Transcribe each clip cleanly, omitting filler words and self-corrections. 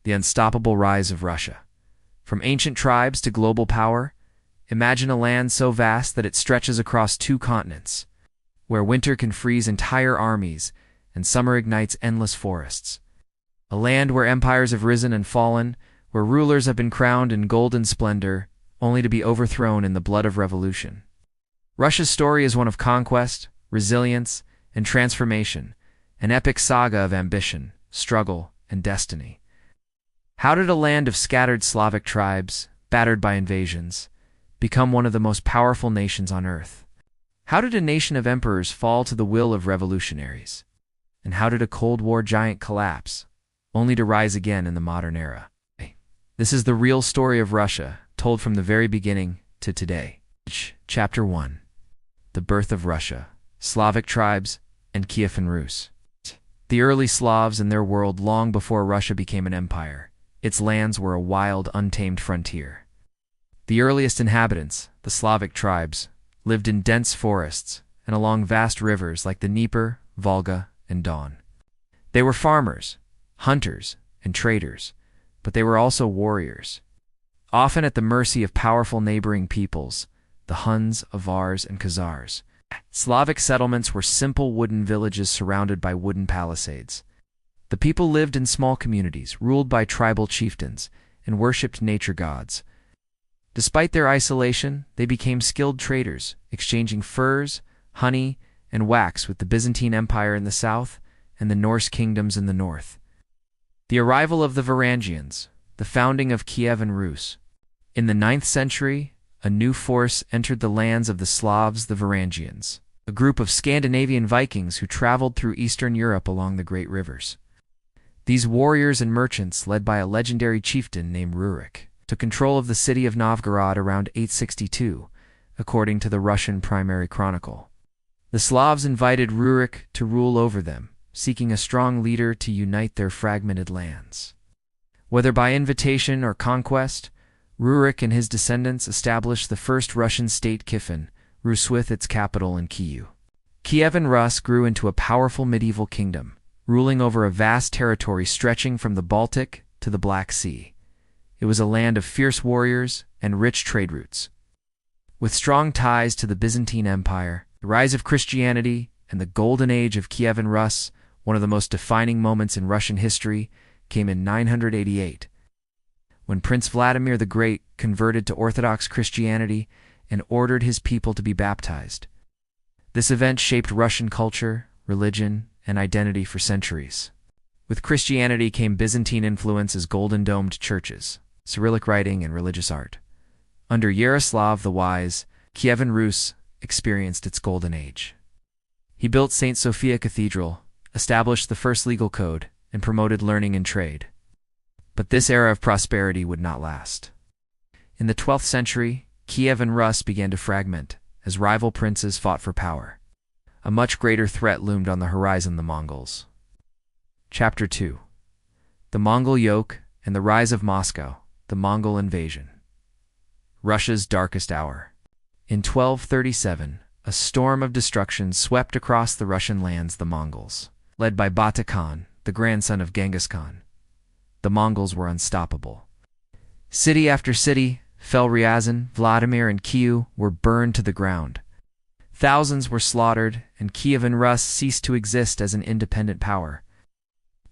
The unstoppable rise of Russia. From ancient tribes to global power, imagine a land so vast that it stretches across 2 continents, where winter can freeze entire armies and summer ignites endless forests. A land where empires have risen and fallen, where rulers have been crowned in golden splendor, only to be overthrown in the blood of revolution. Russia's story is one of conquest, resilience, and transformation, an epic saga of ambition, struggle, and destiny. How did a land of scattered Slavic tribes, battered by invasions, become one of the most powerful nations on earth? How did a nation of emperors fall to the will of revolutionaries? And how did a Cold War giant collapse, only to rise again in the modern era? This is the real story of Russia, told from the very beginning to today. Chapter 1. The Birth of Russia, Slavic Tribes, and Kievan Rus. The early Slavs and their world long before Russia became an empire. Its lands were a wild, untamed frontier. The earliest inhabitants, the Slavic tribes, lived in dense forests and along vast rivers like the Dnieper, Volga, and Don. They were farmers, hunters, and traders, but they were also warriors, often at the mercy of powerful neighboring peoples, the Huns, Avars, and Khazars. Slavic settlements were simple wooden villages surrounded by wooden palisades. The people lived in small communities, ruled by tribal chieftains, and worshipped nature gods. Despite their isolation, they became skilled traders, exchanging furs, honey, and wax with the Byzantine Empire in the south and the Norse kingdoms in the north. The arrival of the Varangians, the founding of Kievan Rus. In the 9th century, a new force entered the lands of the Slavs, the Varangians, a group of Scandinavian Vikings who traveled through Eastern Europe along the great rivers. These warriors and merchants, led by a legendary chieftain named Rurik, took control of the city of Novgorod around 862, according to the Russian Primary Chronicle. The Slavs invited Rurik to rule over them, seeking a strong leader to unite their fragmented lands. Whether by invitation or conquest, Rurik and his descendants established the first Russian state Kievan Rus with its capital in Kyiv. Kievan Rus grew into a powerful medieval kingdom, ruling over a vast territory stretching from the Baltic to the Black Sea. It was a land of fierce warriors and rich trade routes. With strong ties to the Byzantine Empire, the rise of Christianity, and the golden age of Kievan Rus, one of the most defining moments in Russian history, came in 988, when Prince Vladimir the Great converted to Orthodox Christianity and ordered his people to be baptized. This event shaped Russian culture, religion, and identity for centuries. With Christianity came Byzantine influence as golden-domed churches, Cyrillic writing, and religious art. Under Yaroslav the Wise, Kievan Rus experienced its golden age. He built St. Sophia Cathedral, established the first legal code, and promoted learning and trade. But this era of prosperity would not last. In the 12th century, Kievan Rus began to fragment as rival princes fought for power. A much greater threat loomed on the horizon: the Mongols. Chapter 2. The Mongol Yoke and the Rise of Moscow, the Mongol Invasion. Russia's darkest hour. In 1237, a storm of destruction swept across the Russian lands: the Mongols. Led by Bata Khan, the grandson of Genghis Khan, the Mongols were unstoppable. City after city, Ryazan, Vladimir, and Kyiv, were burned to the ground. Thousands were slaughtered, and Kievan Rus ceased to exist as an independent power.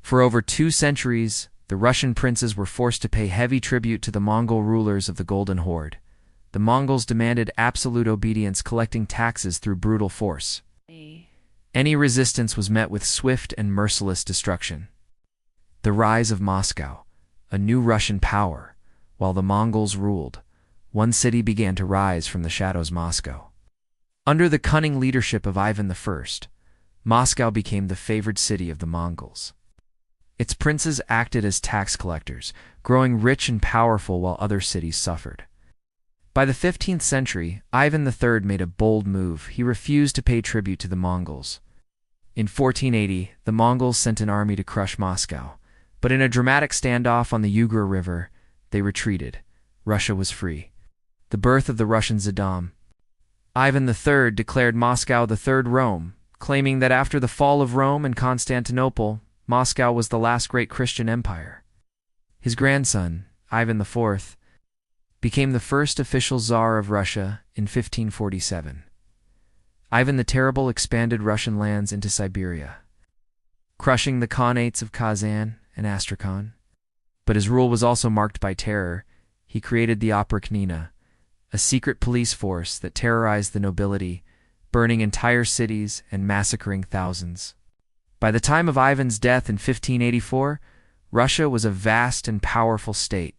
For over 2 centuries, the Russian princes were forced to pay heavy tribute to the Mongol rulers of the Golden Horde. The Mongols demanded absolute obedience, collecting taxes through brutal force. Any resistance was met with swift and merciless destruction. The rise of Moscow, a new Russian power. While the Mongols ruled, one city began to rise from the shadows: Moscow. Under the cunning leadership of Ivan I, Moscow became the favored city of the Mongols. Its princes acted as tax collectors, growing rich and powerful while other cities suffered. By the 15th century, Ivan III made a bold move. He refused to pay tribute to the Mongols. In 1480, the Mongols sent an army to crush Moscow, but in a dramatic standoff on the Ugra River, they retreated. Russia was free. The birth of the Russian Tsar. Ivan III declared Moscow the Third Rome, claiming that after the fall of Rome and Constantinople, Moscow was the last great Christian empire. His grandson, Ivan IV, became the first official Tsar of Russia in 1547. Ivan the Terrible expanded Russian lands into Siberia, crushing the Khanates of Kazan and Astrakhan. But his rule was also marked by terror. He created the Oprichnina, a secret police force that terrorized the nobility, burning entire cities and massacring thousands. By the time of Ivan's death in 1584, Russia was a vast and powerful state,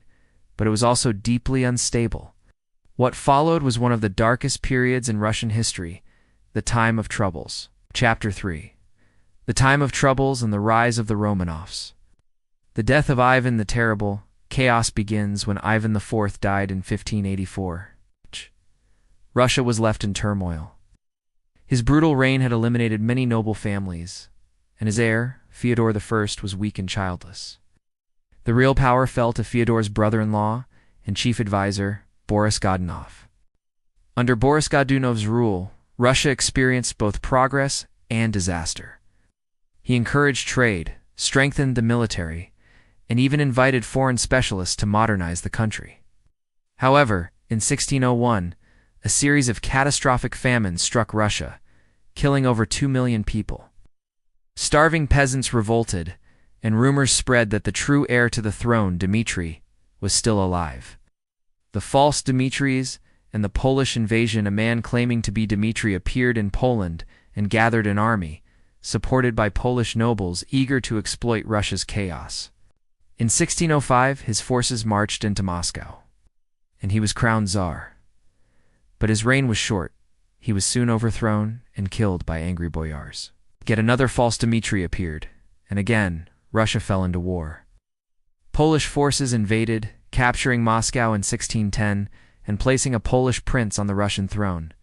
but it was also deeply unstable. What followed was one of the darkest periods in Russian history, the Time of Troubles. Chapter 3. The Time of Troubles and the Rise of the Romanovs. The death of Ivan the Terrible. Chaos begins when Ivan IV died in 1584. Russia was left in turmoil. His brutal reign had eliminated many noble families, and his heir, Fyodor I, was weak and childless. The real power fell to Fyodor's brother-in-law and chief advisor, Boris Godunov. Under Boris Godunov's rule, Russia experienced both progress and disaster. He encouraged trade, strengthened the military, and even invited foreign specialists to modernize the country. However, in 1601, a series of catastrophic famines struck Russia, killing over 2 million people. Starving peasants revolted, and rumors spread that the true heir to the throne, Dmitry, was still alive. The false Dmitries and the Polish invasion. A man claiming to be Dmitry appeared in Poland and gathered an army, supported by Polish nobles eager to exploit Russia's chaos. In 1605, his forces marched into Moscow, and he was crowned Tsar. But his reign was short. He was soon overthrown and killed by angry boyars. Yet another false Dmitry appeared, and again, Russia fell into war. Polish forces invaded, capturing Moscow in 1610 and placing a Polish prince on the Russian throne.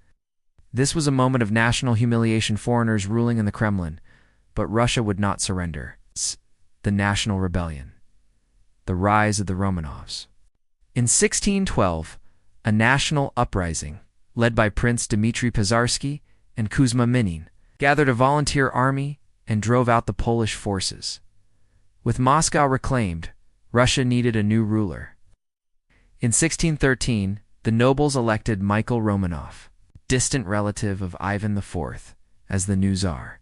This was a moment of national humiliation. Foreigners ruling in the Kremlin, but Russia would not surrender. The National Rebellion. The rise of the Romanovs. In 1612, a national uprising, led by Prince Dmitry Pisarsky and Kuzma Minin, gathered a volunteer army and drove out the Polish forces. With Moscow reclaimed, Russia needed a new ruler. In 1613, the nobles elected Michael Romanov, distant relative of Ivan IV, as the new Tsar.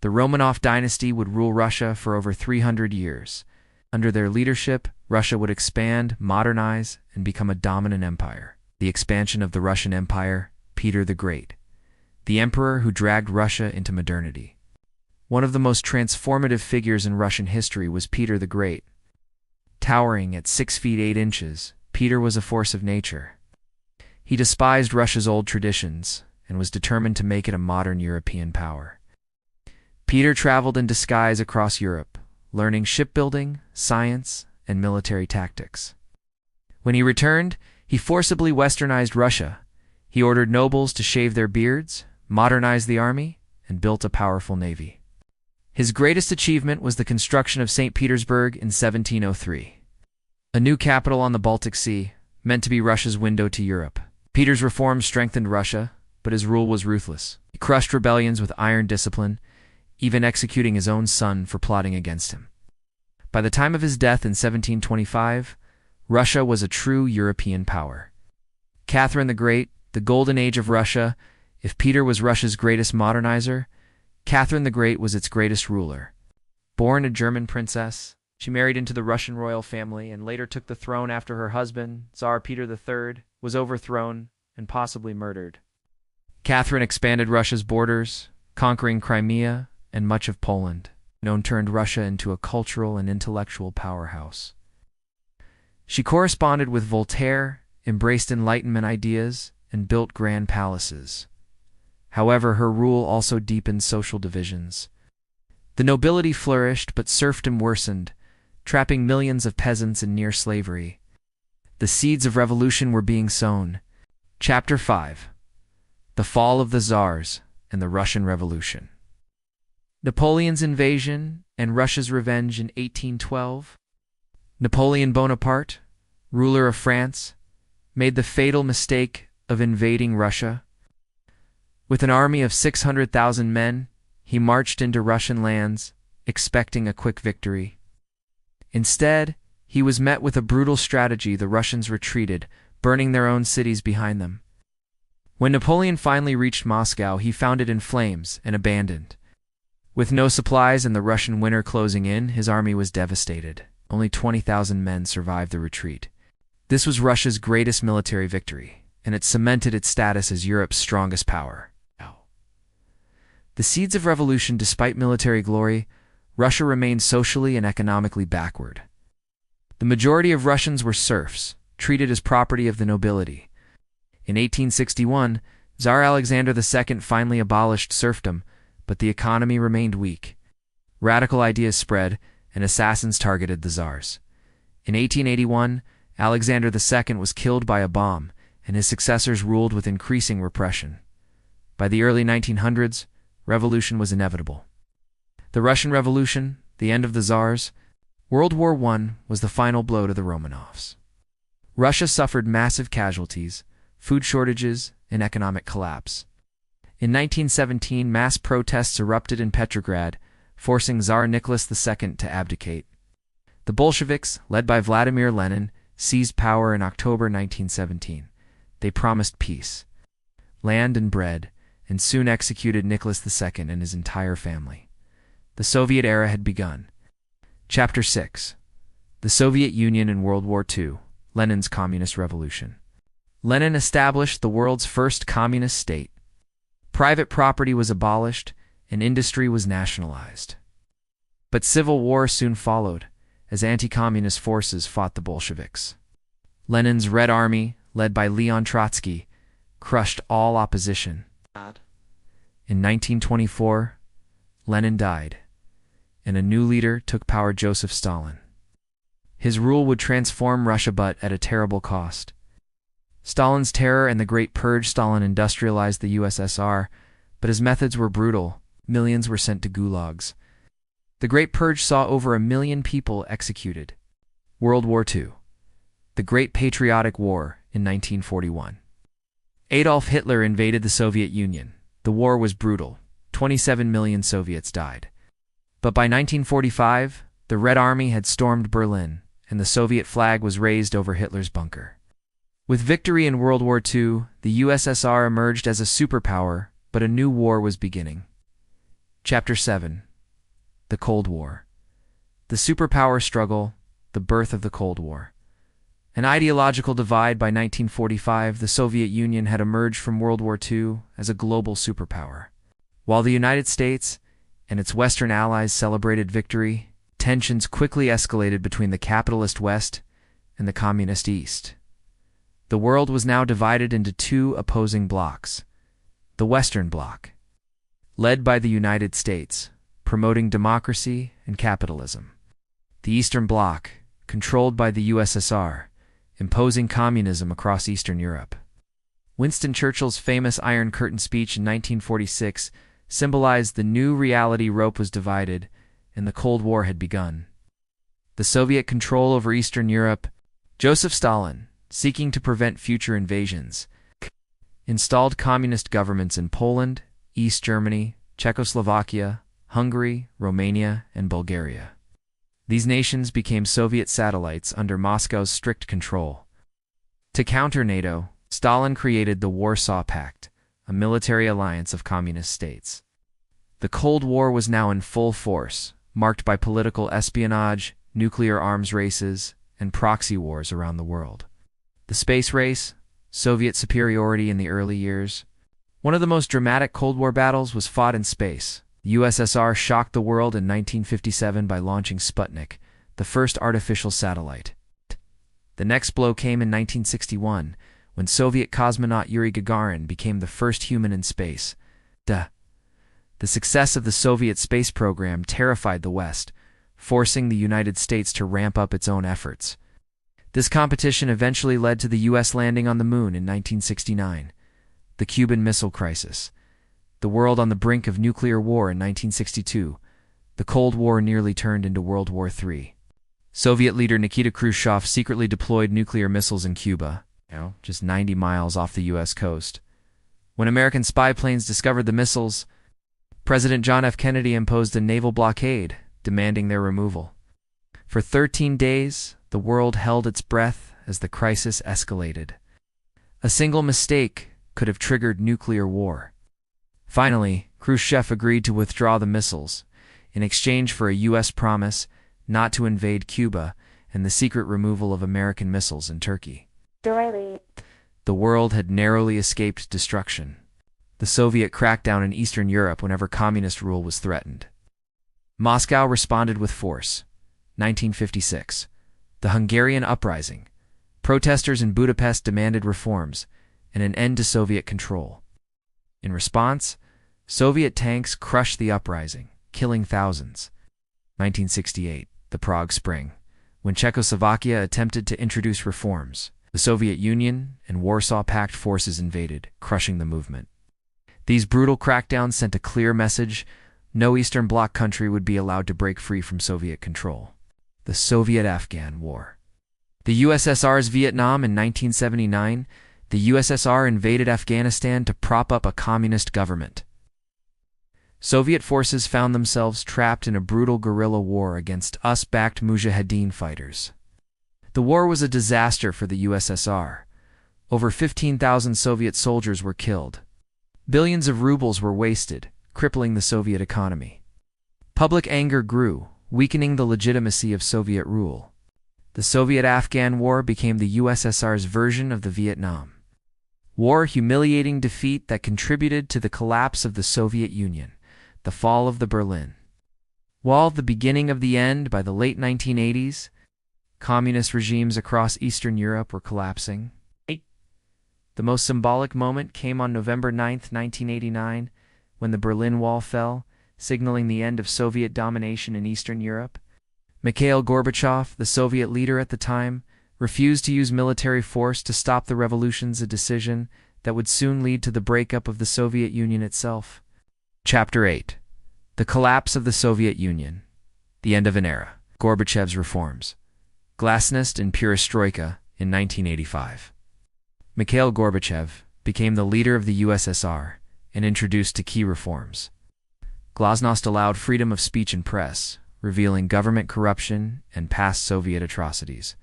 The Romanov dynasty would rule Russia for over 300 years. Under their leadership, Russia would expand, modernize, and become a dominant empire. The expansion of the Russian Empire, Peter the Great, the emperor who dragged Russia into modernity. One of the most transformative figures in Russian history was Peter the Great. Towering at 6 feet 8 inches, Peter was a force of nature. He despised Russia's old traditions and was determined to make it a modern European power. Peter traveled in disguise across Europe, learning shipbuilding, science, and military tactics. When he returned, he forcibly westernized Russia. He ordered nobles to shave their beards, modernized the army, and built a powerful navy. His greatest achievement was the construction of St. Petersburg in 1703, a new capital on the Baltic Sea, meant to be Russia's window to Europe. Peter's reforms strengthened Russia, but his rule was ruthless. He crushed rebellions with iron discipline, even executing his own son for plotting against him. By the time of his death in 1725, Russia was a true European power. Catherine the Great, the golden age of Russia. If Peter was Russia's greatest modernizer, Catherine the Great was its greatest ruler. Born a German princess, she married into the Russian royal family and later took the throne after her husband, Tsar Peter III, was overthrown and possibly murdered. Catherine expanded Russia's borders, conquering Crimea and much of Poland. Turned Russia into a cultural and intellectual powerhouse. She corresponded with Voltaire, embraced Enlightenment ideas, and built grand palaces. However, her rule also deepened social divisions. The nobility flourished, but serfdom worsened, trapping millions of peasants in near slavery. The seeds of revolution were being sown. Chapter 5. The Fall of the Tsars and the Russian Revolution. Napoleon's invasion and Russia's revenge in 1812. Napoleon Bonaparte, ruler of France, made the fatal mistake of invading Russia. With an army of 600,000 men, he marched into Russian lands, expecting a quick victory. Instead, He was met with a brutal strategy. The Russians retreated, burning their own cities behind them. When Napoleon finally reached Moscow, he found it in flames and abandoned. With no supplies and the Russian winter closing in, his army was devastated. Only 20,000 men survived the retreat. This was Russia's greatest military victory, and it cemented its status as Europe's strongest power. The seeds of revolution. Despite military glory, Russia remained socially and economically backward. The majority of Russians were serfs, treated as property of the nobility. In 1861, Tsar Alexander II finally abolished serfdom, but the economy remained weak. Radical ideas spread, and assassins targeted the Tsars. In 1881, Alexander II was killed by a bomb, and his successors ruled with increasing repression. By the early 1900s, revolution was inevitable. The Russian Revolution, the end of the Tsars, World War I was the final blow to the Romanovs. Russia suffered massive casualties, food shortages, and economic collapse. In 1917, mass protests erupted in Petrograd, forcing Tsar Nicholas II to abdicate. The Bolsheviks, led by Vladimir Lenin, seized power in October 1917. They promised peace, land, and bread, and soon executed Nicholas II and his entire family. The Soviet era had begun. Chapter 6. The Soviet Union in World War II, Lenin's Communist Revolution. Lenin established the world's first communist state. Private property was abolished, and industry was nationalized. But civil war soon followed, as anti-communist forces fought the Bolsheviks. Lenin's Red Army, led by Leon Trotsky, crushed all opposition. In 1924, Lenin died, and a new leader took power, Joseph Stalin. His rule would transform Russia, but at a terrible cost. Stalin's terror and the Great Purge. Stalin industrialized the USSR, but his methods were brutal. Millions were sent to gulags. The Great Purge saw over 1 million people executed. World War II. The Great Patriotic War in 1941. Adolf Hitler invaded the Soviet Union. The war was brutal. 27 million Soviets died. But by 1945, the Red Army had stormed Berlin, and the Soviet flag was raised over Hitler's bunker. With victory in World War II, the USSR emerged as a superpower, but a new war was beginning. Chapter 7. The Cold War. The superpower struggle, the birth of the Cold War. An ideological divide. By 1945, the Soviet Union had emerged from World War II as a global superpower. While the United States and its Western allies celebrated victory, tensions quickly escalated between the capitalist West and the communist East. The world was now divided into two opposing blocs. The Western Bloc, led by the United States, promoting democracy and capitalism. The Eastern Bloc, controlled by the USSR, imposing communism across Eastern Europe. Winston Churchill's famous Iron Curtain speech in 1946 symbolized the new reality. Europe was divided, and the Cold War had begun. The Soviet control over Eastern Europe. Joseph Stalin, seeking to prevent future invasions, installed communist governments in Poland, East Germany, Czechoslovakia, Hungary, Romania, and Bulgaria. These nations became Soviet satellites under Moscow's strict control. To counter NATO, Stalin created the Warsaw Pact, a military alliance of communist states. The Cold War was now in full force, marked by political espionage, nuclear arms races, and proxy wars around the world. The space race, Soviet superiority in the early years. One of the most dramatic Cold War battles was fought in space. The USSR shocked the world in 1957 by launching Sputnik, the first artificial satellite. The next blow came in 1961, when Soviet cosmonaut Yuri Gagarin became the first human in space. The success of the Soviet space program terrified the West, forcing the United States to ramp up its own efforts. This competition eventually led to the U.S. landing on the moon in 1969. The Cuban Missile Crisis. The world on the brink of nuclear war in 1962. The Cold War nearly turned into World War III. Soviet leader Nikita Khrushchev secretly deployed nuclear missiles in Cuba, just 90 miles off the U.S. coast. When American spy planes discovered the missiles, President John F. Kennedy imposed a naval blockade, demanding their removal. For 13 days, The world held its breath as the crisis escalated. A single mistake could have triggered nuclear war. Finally, Khrushchev agreed to withdraw the missiles in exchange for a U.S. promise not to invade Cuba and the secret removal of American missiles in Turkey. The world had narrowly escaped destruction. The Soviet crackdown in Eastern Europe whenever communist rule was threatened. Moscow responded with force. 1956. The Hungarian uprising. Protesters in Budapest demanded reforms and an end to Soviet control. In response, Soviet tanks crushed the uprising, killing thousands. 1968. The Prague Spring. When Czechoslovakia attempted to introduce reforms, the Soviet Union and Warsaw Pact forces invaded, crushing the movement. These brutal crackdowns sent a clear message: no Eastern Bloc country would be allowed to break free from Soviet control. The Soviet-Afghan War. The USSR's Vietnam in 1979, the USSR invaded Afghanistan to prop up a communist government. Soviet forces found themselves trapped in a brutal guerrilla war against US-backed Mujahideen fighters. The war was a disaster for the USSR. Over 15,000 Soviet soldiers were killed. Billions of rubles were wasted, crippling the Soviet economy. Public anger grew, weakening the legitimacy of Soviet rule. The Soviet-Afghan War became the USSR's version of the Vietnam War, humiliating defeat that contributed to the collapse of the Soviet Union, the fall of the Berlin Wall, the beginning of the end. By the late 1980s, communist regimes across Eastern Europe were collapsing. The most symbolic moment came on November 9, 1989, when the Berlin Wall fell, signaling the end of Soviet domination in Eastern Europe. Mikhail Gorbachev, the Soviet leader at the time, refused to use military force to stop the revolutions, a decision that would soon lead to the breakup of the Soviet Union itself. Chapter 8. The Collapse of the Soviet Union. The End of an Era. Gorbachev's Reforms. Glasnost and Perestroika in 1985. Mikhail Gorbachev became the leader of the USSR and introduced two key reforms. Glasnost allowed freedom of speech and press, revealing government corruption and past Soviet atrocities.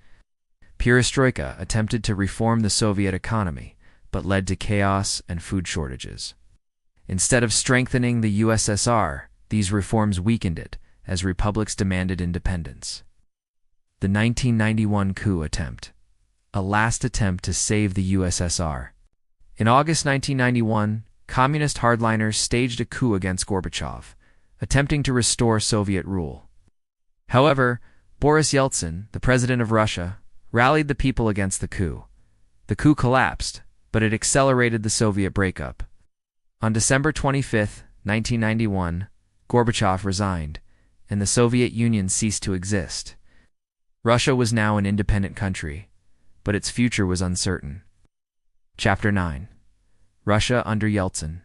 Perestroika attempted to reform the Soviet economy, but led to chaos and food shortages. Instead of strengthening the USSR, these reforms weakened it, as republics demanded independence. The 1991 coup attempt. A last attempt to save the USSR. In August 1991, communist hardliners staged a coup against Gorbachev, attempting to restore Soviet rule. However, Boris Yeltsin, the president of Russia, rallied the people against the coup. The coup collapsed, but it accelerated the Soviet breakup. On December 25, 1991, Gorbachev resigned, and the Soviet Union ceased to exist. Russia was now an independent country, but its future was uncertain. Chapter 9. Russia under Yeltsin.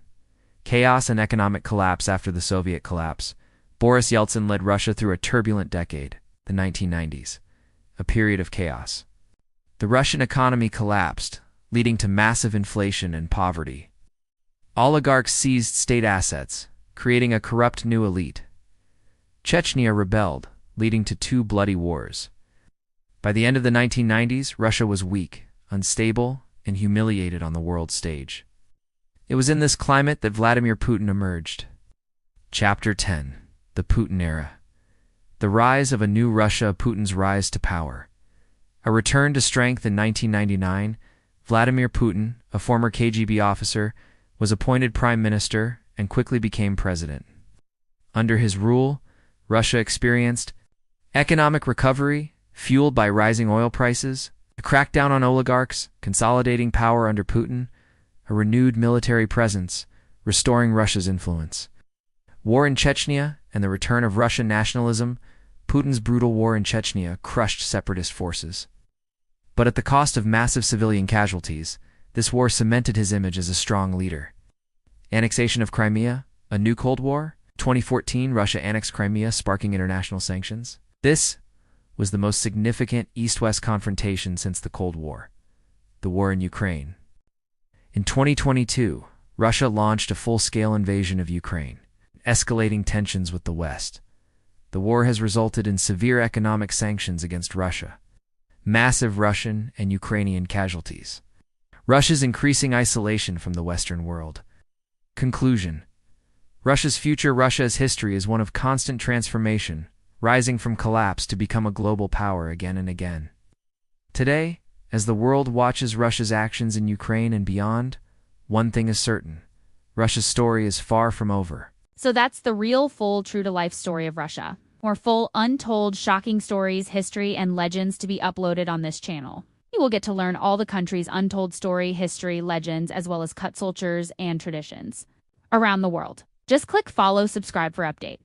Chaos and economic collapse. After the Soviet collapse, Boris Yeltsin led Russia through a turbulent decade, the 1990s, a period of chaos. The Russian economy collapsed, leading to massive inflation and poverty. Oligarchs seized state assets, creating a corrupt new elite. Chechnya rebelled, leading to two bloody wars. By the end of the 1990s, Russia was weak, unstable, and humiliated on the world stage. It was in this climate that Vladimir Putin emerged. Chapter 10. The Putin Era. The Rise of a New Russia. Putin's rise to power. A return to strength. In 1999, Vladimir Putin, a former KGB officer, was appointed prime minister and quickly became president. Under his rule, Russia experienced economic recovery, fueled by rising oil prices, a crackdown on oligarchs, consolidating power under Putin, a renewed military presence, restoring Russia's influence. War in Chechnya and the return of Russian nationalism. Putin's brutal war in Chechnya crushed separatist forces. But at the cost of massive civilian casualties, this war cemented his image as a strong leader. Annexation of Crimea, a new Cold War. 2014, Russia annexed Crimea, sparking international sanctions. This was the most significant East-West confrontation since the Cold War, the war in Ukraine. In 2022, Russia launched a full-scale invasion of Ukraine, escalating tensions with the West. The war has resulted in severe economic sanctions against Russia. massive Russian and Ukrainian casualties. Russia's increasing isolation from the Western world. Conclusion. Russia's future. Russia's history is one of constant transformation, rising from collapse to become a global power again and again. Today, as the world watches Russia's actions in Ukraine and beyond, one thing is certain: Russia's story is far from over. So that's the real, full, true-to-life story of Russia. More full, untold, shocking stories, history, and legends to be uploaded on this channel. You will get to learn all the country's untold story, history, legends, as well as cultures and traditions around the world. Just click follow, subscribe for update.